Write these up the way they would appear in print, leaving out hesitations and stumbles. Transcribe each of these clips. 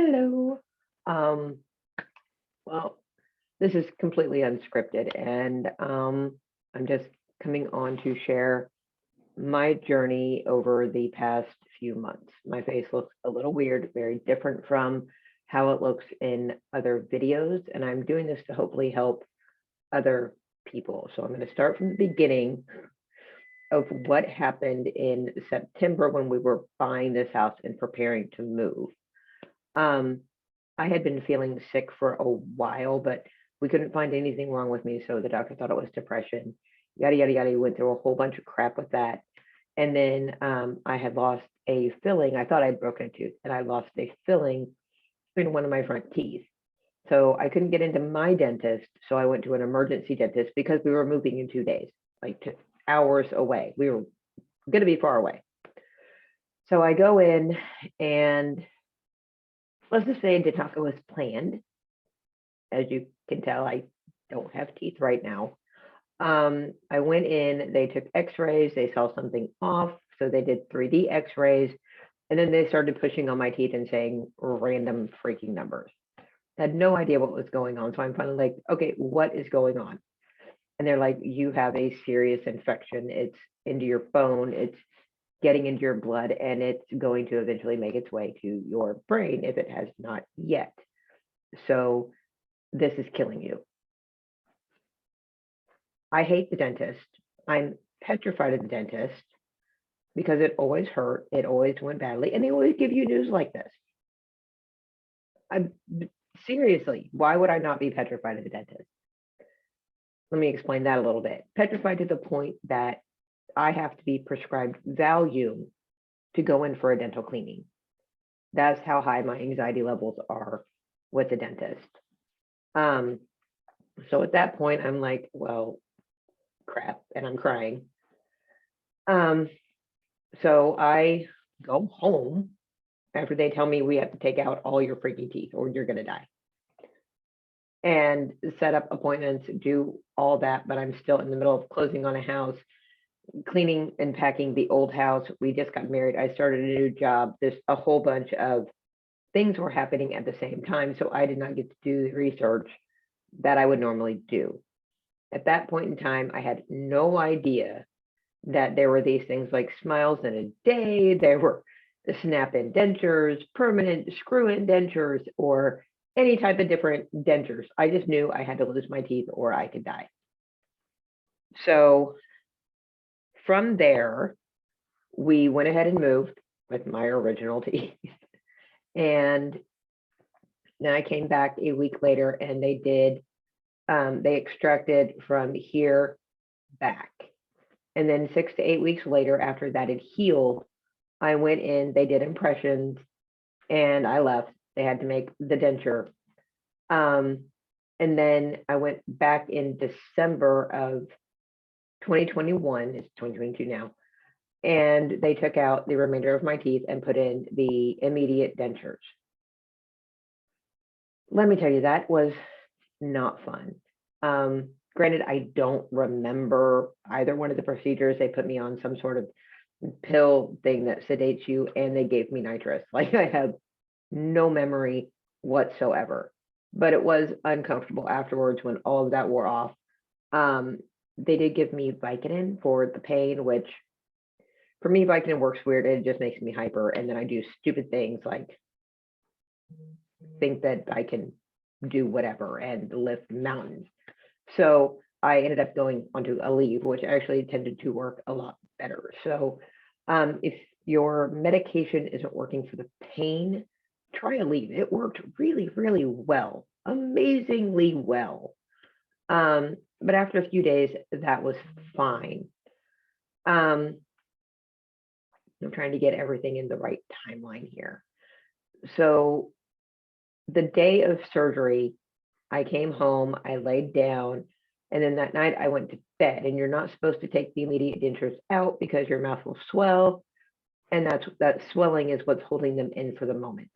Hello. Um, well, this is completely unscripted, and I'm just coming on to share my journey over the past few months. My face looks a little weird, very different from how it looks in other videos, and I'm doing this to hopefully help other people. So I'm going to start from the beginning of what happened in September when we were buying this house and preparing to move. Um, I had been feeling sick for a while, but we couldn't find anything wrong with me. So the doctor thought it was depression, yada, yada, yada. He went through a whole bunch of crap with that. And then I had lost a filling. I thought I'd broken a tooth, and I lost a filling in one of my front teeth. So I couldn't get into my dentist. So I went to an emergency dentist because we were moving in 2 days, like 2 hours away. We were going to be far away. So I go in, and let's just say it did not go as planned. As you can tell, I don't have teeth right now. I went in, they took x-rays, they saw something off. So they did 3D x-rays. And then they started pushing on my teeth and saying random freaking numbers. I had no idea what was going on. So I'm finally like, okay, what is going on? And they're like, you have a serious infection. It's into your bone. It's getting into your blood, and it's going to eventually make its way to your brain if it has not yet. So this is killing you. I hate the dentist. I'm petrified of the dentist because it always hurt. It always went badly. And they always give you news like this. I'm seriously, why would I not be petrified of the dentist? Let me explain that a little bit. Petrified to the point that I have to be prescribed Valium to go in for a dental cleaning. That's how high my anxiety levels are with the dentist. So at that point, I'm like, well, crap, and I'm crying. So I go home after they tell me we have to take out all your freaking teeth or you're gonna die. And set up appointments, do all that, but I'm still in the middle of closing on a house, cleaning and packing the old house. We just got married. I started a new job. There's a whole bunch of things were happening at the same time. So I did not get to do the research that I would normally do. At that point in time, I had no idea that there were these things like smiles in a day. There were the snap-in dentures, permanent screw-in dentures, or any type of different dentures. I just knew I had to lose my teeth or I could die. So from there, we went ahead and moved with my original teeth. And then I came back a week later, and they extracted from here back. And then 6 to 8 weeks later, after that had healed, I went in, they did impressions, and I left. They had to make the denture. And then I went back in December of 2021, it's 2022 now, and they took out the remainder of my teeth and put in the immediate dentures. Let me tell you, that was not fun. Granted, I don't remember either one of the procedures. They put me on some sort of pill thing that sedates you, and they gave me nitrous. Like, I have no memory whatsoever, but it was uncomfortable afterwards when all of that wore off. They did give me Vicodin for the pain, which for me, Vicodin works weird. It just makes me hyper. And then I do stupid things like think that I can do whatever and lift mountains. So I ended up going onto a Leigh've, which actually tended to work a lot better. So if your medication isn't working for the pain, try a Leigh've. It worked really, really well, amazingly well. But after a few days, that was fine. I'm trying to get everything in the right timeline here. So the day of surgery, I came home, I laid down, and then that night I went to bed. And you're not supposed to take the immediate dentures out because your mouth will swell, and that swelling is what's holding them in for the moment.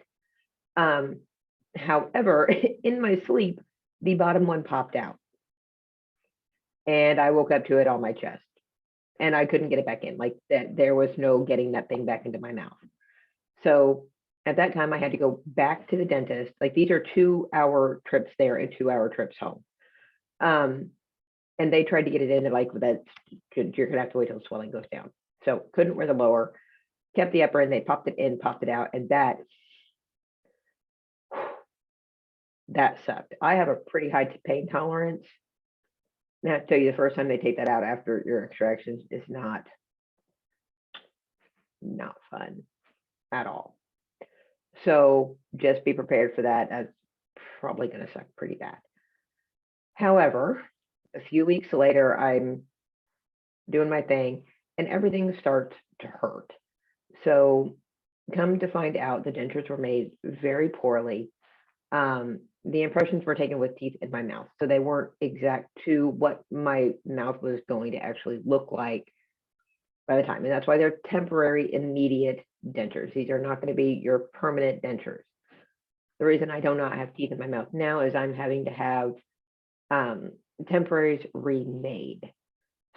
However, in my sleep, the bottom one popped out, and I woke up to it on my chest, and I couldn't get it back in. Like that, there was no getting that thing back into my mouth. So at that time I had to go back to the dentist. Like these are 2-hour trips there and 2-hour trips home. And they tried to get it in and like that you're gonna have to wait till the swelling goes down. So couldn't wear the lower, kept the upper, and they popped it in, popped it out, and that sucked. I have a pretty high pain tolerance. Now, I tell you, the first time they take that out after your extractions is not fun at all. So just be prepared for that. That's probably going to suck pretty bad. However, a few weeks later, I'm doing my thing and everything starts to hurt. So come to find out, the dentures were made very poorly. The impressions were taken with teeth in my mouth, so they weren't exact to what my mouth was going to actually look like by the time. And that's why they're temporary, immediate dentures. These are not going to be your permanent dentures. The reason I do not have teeth in my mouth now is I'm having to have temporaries remade.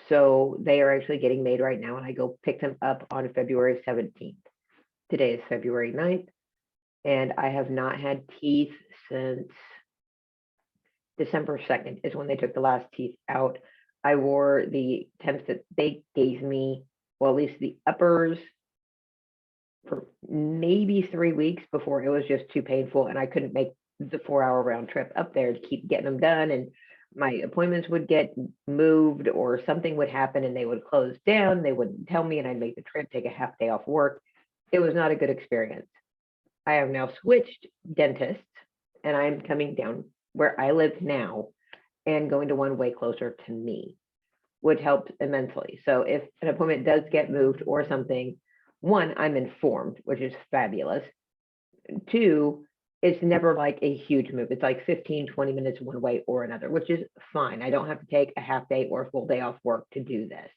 So they are actually getting made right now, and I go pick them up on February 17th. Today is February 9th, and I have not had teeth since December 2nd is when they took the last teeth out. I wore the temps that they gave me, well, at least the uppers, for maybe 3 weeks before it was just too painful, and I couldn't make the 4-hour round trip up there to keep getting them done, and my appointments would get moved or something would happen and they would close down. They wouldn't tell me, and I'd make the trip, take a half day off work. It was not a good experience. I have now switched dentists, and I'm coming down where I live now and going to one way closer to me, which helps immensely. So if an appointment does get moved or something, one, I'm informed, which is fabulous. Two, it's never like a huge move. It's like 15, 20 minutes one way or another, which is fine. I don't have to take a half day or a full day off work to do this.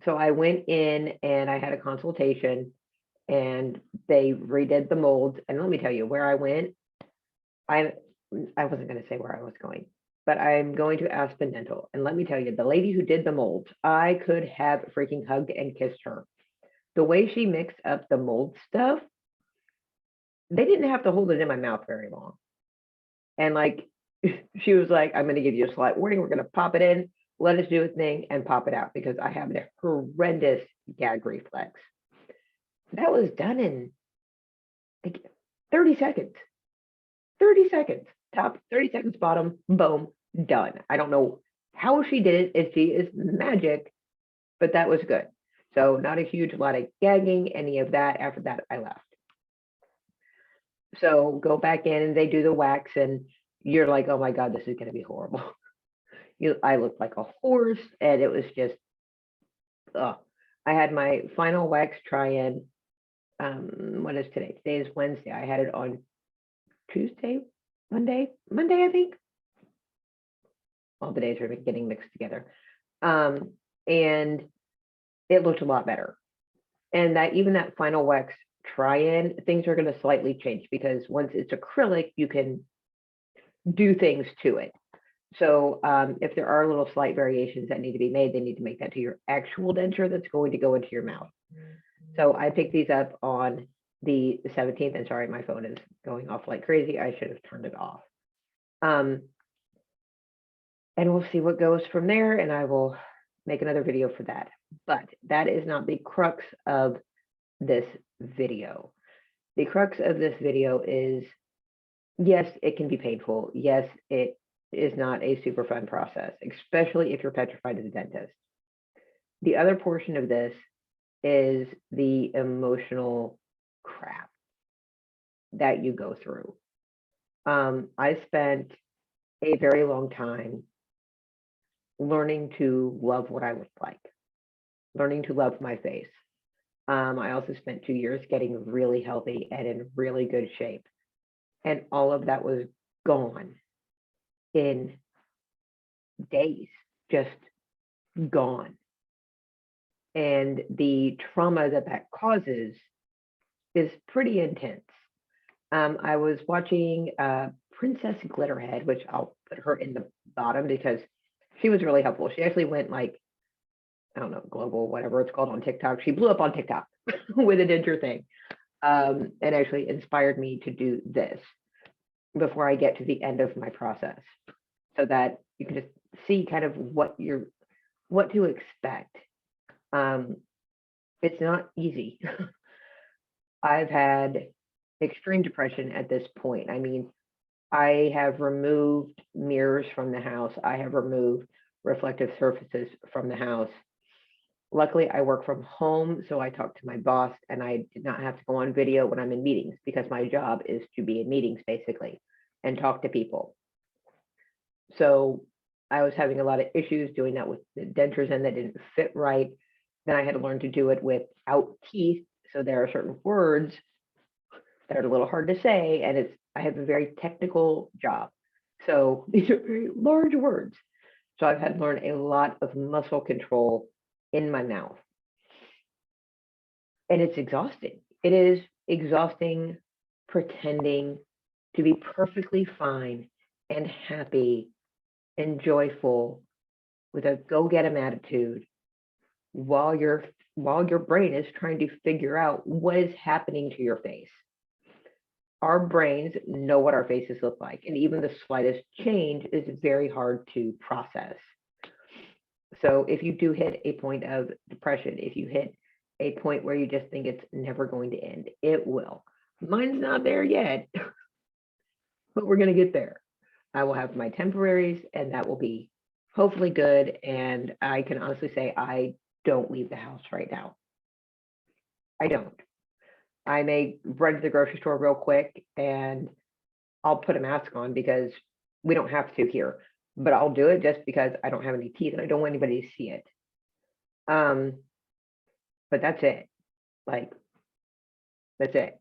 So I went in and I had a consultation, and they redid the molds. And let me tell you, where I went, I wasn't going to say where I was going, but I'm going to Aspen Dental. And let me tell you, the lady who did the molds, I could have freaking hugged and kissed her. The way she mixed up the mold stuff, they didn't have to hold it in my mouth very long. And like, she was like, I'm going to give you a slight warning. We're going to pop it in, let us do a thing, and pop it out, because I have a horrendous gag reflex. That was done in like 30 seconds. 30 seconds, top, 30 seconds, bottom, boom, done. I don't know how she did it, if she is magic, but that was good. So not a huge lot of gagging, any of that. After that, I left. So go back in and they do the wax, and you're like, oh my God, this is going to be horrible. I looked like a horse, and it was just, I had my final wax try-in. What is today? Today is Wednesday. I had it on Tuesday, Monday, I think. All the days are getting mixed together. And it looked a lot better. And that even that final wax try-in, things are going to slightly change, because once it's acrylic, you can do things to it. So if there are little slight variations that need to be made, they need to make that to your actual denture that's going to go into your mouth. So I picked these up on the 17th, and sorry, my phone is going off like crazy. I should have turned it off. And we'll see what goes from there, and I will make another video for that. But that is not the crux of this video. The crux of this video is, yes, it can be painful. Yes, it is not a super fun process, especially if you're petrified as a dentist. The other portion of this is the emotional crap that you go through. I spent a very long time learning to love what I look like, learning to love my face. I also spent 2 years getting really healthy and in really good shape. And all of that was gone in days, just gone. And the trauma that causes is pretty intense. I was watching Princess Glitterhead, which I'll put her in the bottom because she was really helpful. She actually went like, I don't know, global, whatever it's called on TikTok. She blew up on TikTok with a denture thing. and actually inspired me to do this before I get to the end of my process, so that you can just see kind of what to expect. Um, it's not easy. I've had extreme depression at this point. I mean, I have removed mirrors from the house. I have removed reflective surfaces from the house. Luckily, I work from home, so I talk to my boss and I did not have to go on video when I'm in meetings because my job is to be in meetings basically and talk to people. So I was having a lot of issues doing that with the dentures and that didn't fit right. Then I had to learn to do it without teeth. So there are certain words that are a little hard to say, and I have a very technical job. So these are very large words. So I've had to learn a lot of muscle control in my mouth. And it's exhausting. It is exhausting pretending to be perfectly fine and happy and joyful with a go-get-'em attitude while your brain is trying to figure out what is happening to your face. Our brains know what our faces look like, and even the slightest change is very hard to process. So if you do hit a point of depression, if you hit a point where you just think it's never going to end, it will. Mine's not there yet, but we're going to get there. I will have my temporaries, and that will be hopefully good. And I can honestly say I don't leave the house right now. I don't. I may run to the grocery store real quick and I'll put a mask on because we don't have to here, but I'll do it just because I don't have any teeth and I don't want anybody to see it. But that's it. Like, that's it.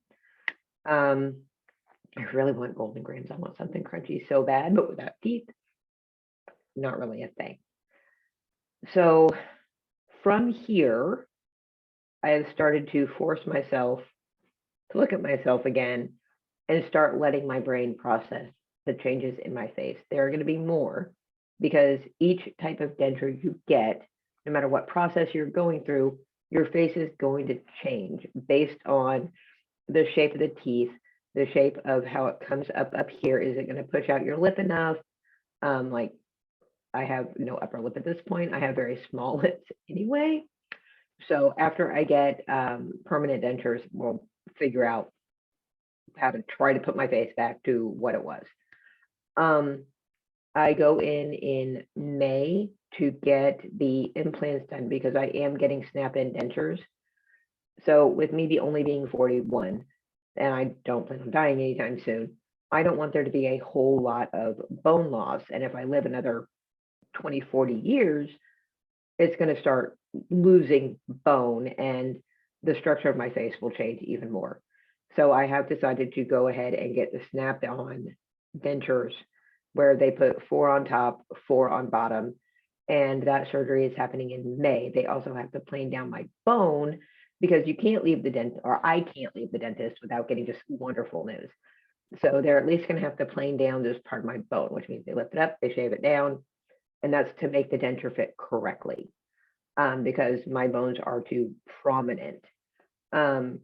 I really want golden grams. I want something crunchy so bad, but without teeth, not really a thing. So from here, I have started to force myself to look at myself again and start letting my brain process the changes in my face. There are going to be more because each type of denture you get, no matter what process you're going through, your face is going to change based on the shape of the teeth, the shape of how it comes up here. Is it going to push out your lip enough? Like I have no upper lip at this point. I have very small lips anyway. So after I get permanent dentures, we'll figure out how to try to put my face back to what it was. I go in May to get the implants done because I am getting snap-in dentures. So with me only being 41, and I don't plan on dying anytime soon, I don't want there to be a whole lot of bone loss. And if I live another 20, 40 years, it's going to start losing bone and the structure of my face will change even more. So I have decided to go ahead and get the snap-on dentures where they put 4 on top, 4 on bottom, and that surgery is happening in May. They also have to plane down my bone because you can't leave the dentist, or I can't leave the dentist without getting just wonderful news. So they're at least going to have to plane down this part of my bone, which means they lift it up, they shave it down, and that's to make the denture fit correctly because my bones are too prominent. So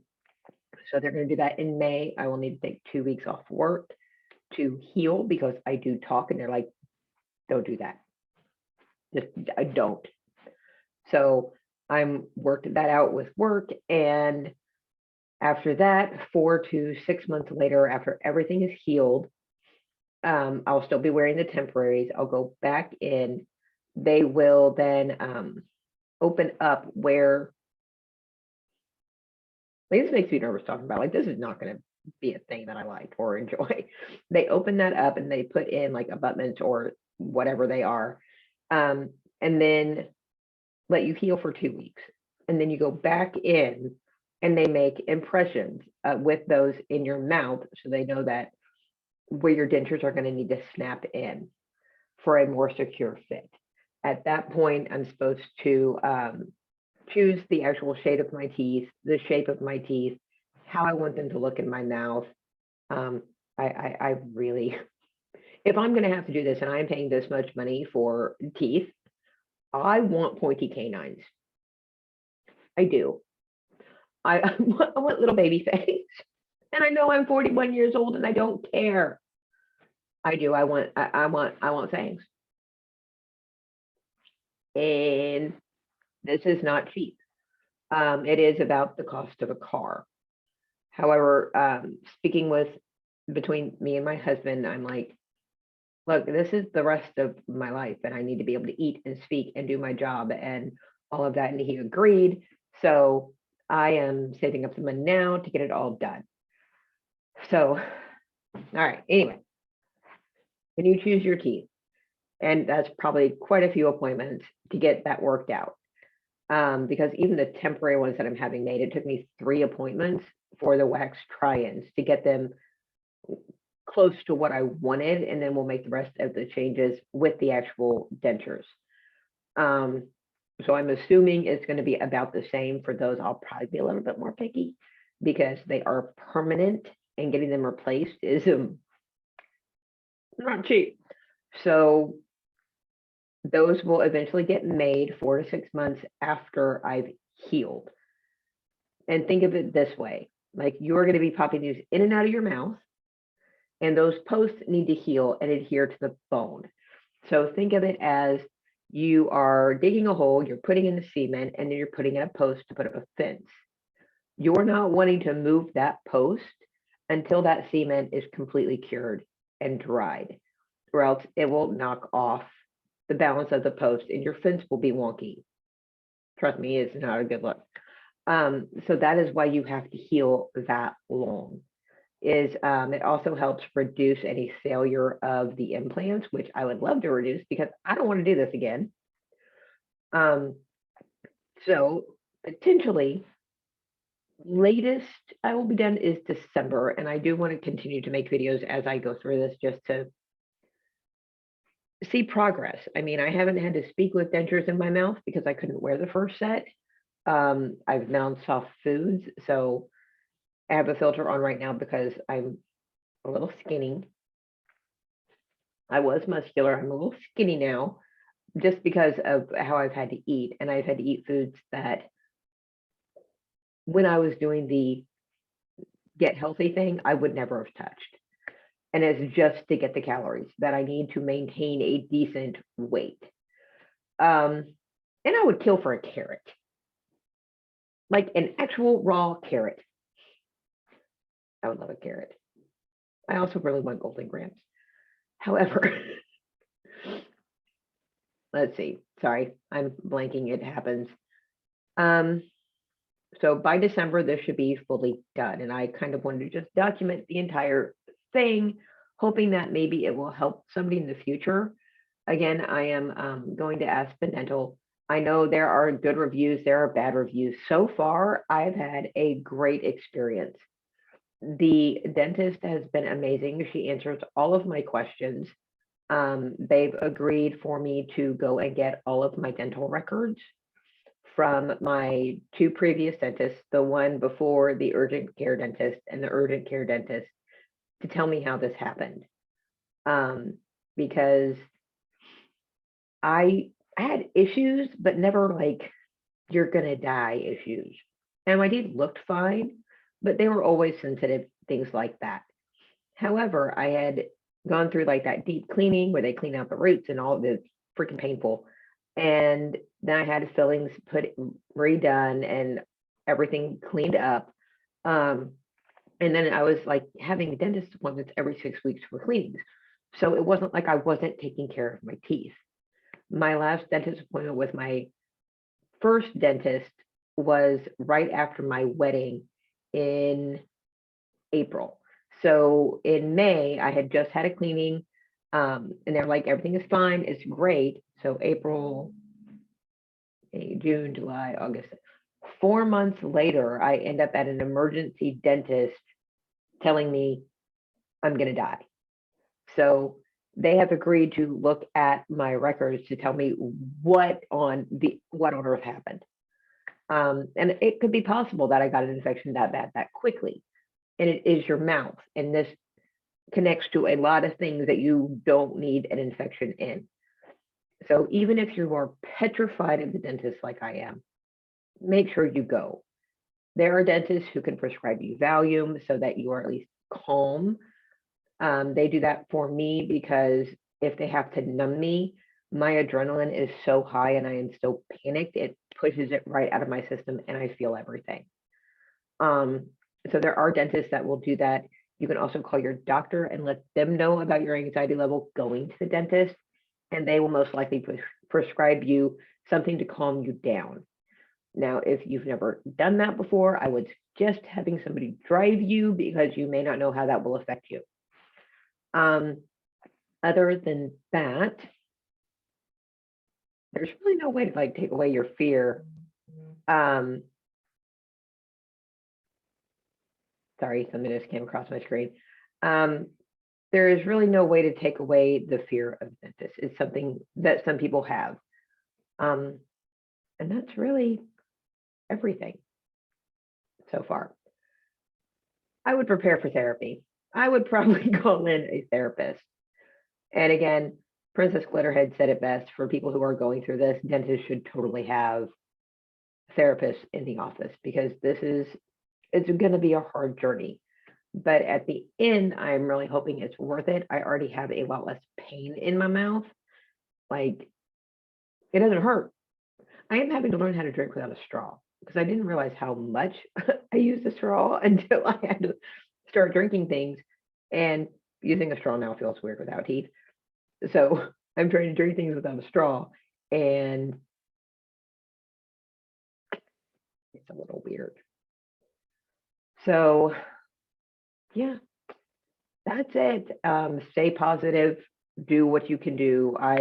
they're going to do that in May. I will need to take 2 weeks off work to heal because I do talk and they're like, don't do that. Just I don't. So I'm worked that out with work. And after that, 4 to 6 months later, after everything is healed, I'll still be wearing the temporaries. I'll go back in. They will then open up where, like, this makes me nervous talking about, like, this is not going to be a thing that I like or enjoy. They open that up and they put in like abutments or whatever they are, and then let you heal for 2 weeks. And then you go back in and they make impressions with those in your mouth so they know that where your dentures are going to need to snap in for a more secure fit. At that point, I'm supposed to choose the actual shade of my teeth, the shape of my teeth, how I want them to look in my mouth. I really, if I'm going to have to do this and I'm paying this much money for teeth, I want pointy canines. I do. I I want little baby face. And I know I'm 41 years old and I don't care. I do. I want things. And this is not cheap. It is about the cost of a car. However, speaking with between me and my husband, I'm like, look, this is the rest of my life, and I need to be able to eat and speak and do my job and all of that. And he agreed. So I am saving up the money now to get it all done. So, all right. Anyway, when you choose your teeth, and that's probably quite a few appointments to get that worked out. Because even the temporary ones that I'm having made, it took me 3 appointments for the wax try-ins to get them close to what I wanted, and then we'll make the rest of the changes with the actual dentures. So I'm assuming it's going to be about the same for those. I'll probably be a little bit more picky because they are permanent, and getting them replaced is not cheap. So those will eventually get made 4 to 6 months after I've healed. And think of it this way, like you're going to be popping these in and out of your mouth, and those posts need to heal and adhere to the bone. So think of it as you are digging a hole, you're putting in the cement, and then you're putting in a post to put up a fence. You're not wanting to move that post until that cement is completely cured and dried, or else it will knock off the balance of the post and your fence will be wonky. Trust me, it's not a good look. So that is why you have to heal that long. It also helps reduce any failure of the implants, which I would love to reduce because I don't want to do this again. So potentially latest I will be done is December, and I do want to continue to make videos as I go through this just to see progress. I mean, I haven't had to speak with dentures in my mouth because I couldn't wear the first set. I've mounted soft foods, so I have a filter on right now because I'm a little skinny. I was muscular. I'm a little skinny now just because of how I've had to eat. And I've had to eat foods that when I was doing the get healthy thing, I would never have touched. And it's just to get the calories that I need to maintain a decent weight. And I would kill for a carrot, like an actual raw carrot. I would love a carrot. I also really want golden grams. However, let's see. Sorry, I'm blanking. It happens. So by December, this should be fully done. And I kind of wanted to just document the entire thing, hoping that maybe it will help somebody in the future. Again, I am going to Aspen Dental. I know there are good reviews, there are bad reviews. So far, I've had a great experience. The dentist has been amazing. She answers all of my questions. They've agreed for me to go and get all of my dental records from my 2 previous dentists, the one before the urgent care dentist and the urgent care dentist, to tell me how this happened. Because I had issues, but never like you're gonna die issues. And my teeth looked fine, but they were always sensitive, things like that. However, I had gone through like that deep cleaning where they clean out the roots and all of it, freaking painful. And then I had fillings redone and everything cleaned up. And then I was like having dentist appointments every 6 weeks for cleanings. So it wasn't like I wasn't taking care of my teeth. My last dentist appointment with my first dentist was right after my wedding in April. So in May, I had just had a cleaning, and they're like, everything is fine, it's great. So April, May, June, July, August. 4 months later, I end up at an emergency dentist telling me I'm going to die. So they have agreed to look at my records to tell me what on earth happened. And it could be possible that I got an infection that bad that quickly. And it is your mouth. And this connects to a lot of things that you don't need an infection in. So even if you are petrified of the dentist like I am, make sure you go. There are dentists who can prescribe you Valium so that you are at least calm. They do that for me because if they have to numb me, my adrenaline is so high and I am so panicked, it pushes it right out of my system and I feel everything. So there are dentists that will do that. You can also call your doctor and let them know about your anxiety level going to the dentist, and they will most likely prescribe you something to calm you down. Now, if you've never done that before, I would suggest having somebody drive you because you may not know how that will affect you. Other than that, there's really no way to like take away your fear. Sorry, something just came across my screen. There is really no way to take away the fear of dentists. It's something that some people have. And that's really everything so far. I would prepare for therapy. I would probably call in a therapist. And again, Princess Glitterhead said it best. For people who are going through this, dentists should totally have therapists in the office because it's going to be a hard journey. But at the end, I'm really hoping it's worth it. I already have a lot less pain in my mouth. Like, it doesn't hurt. I am having to learn how to drink without a straw because I didn't realize how much I used a straw until I had to start drinking things. And using a straw now feels weird without teeth. So I'm trying to drink things without a straw, and it's a little weird. So yeah, that's it. Stay positive, do what you can do. I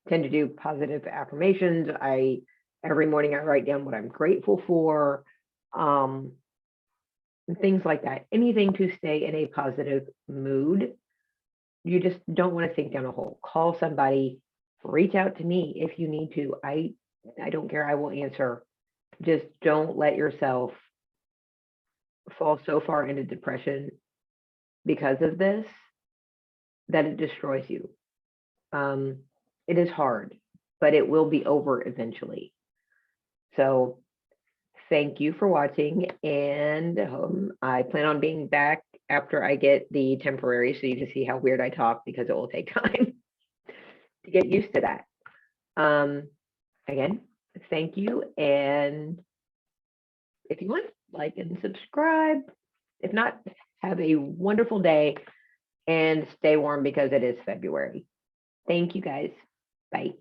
tend to do positive affirmations. Every morning I write down what I'm grateful for, and things like that. Anything to stay in a positive mood. You just don't want to sink down a hole. Call somebody, reach out to me if you need to. I don't care. I will answer. Just don't let yourself fall so far into depression because of this that it destroys you. It is hard, but it will be over eventually. So thank you for watching, and I plan on being back after I get the temporary so you can see how weird I talk because it will take time to get used to that. Again, thank you, and if you want, like and subscribe. If not, have a wonderful day and stay warm because it is February. Thank you guys. Bye.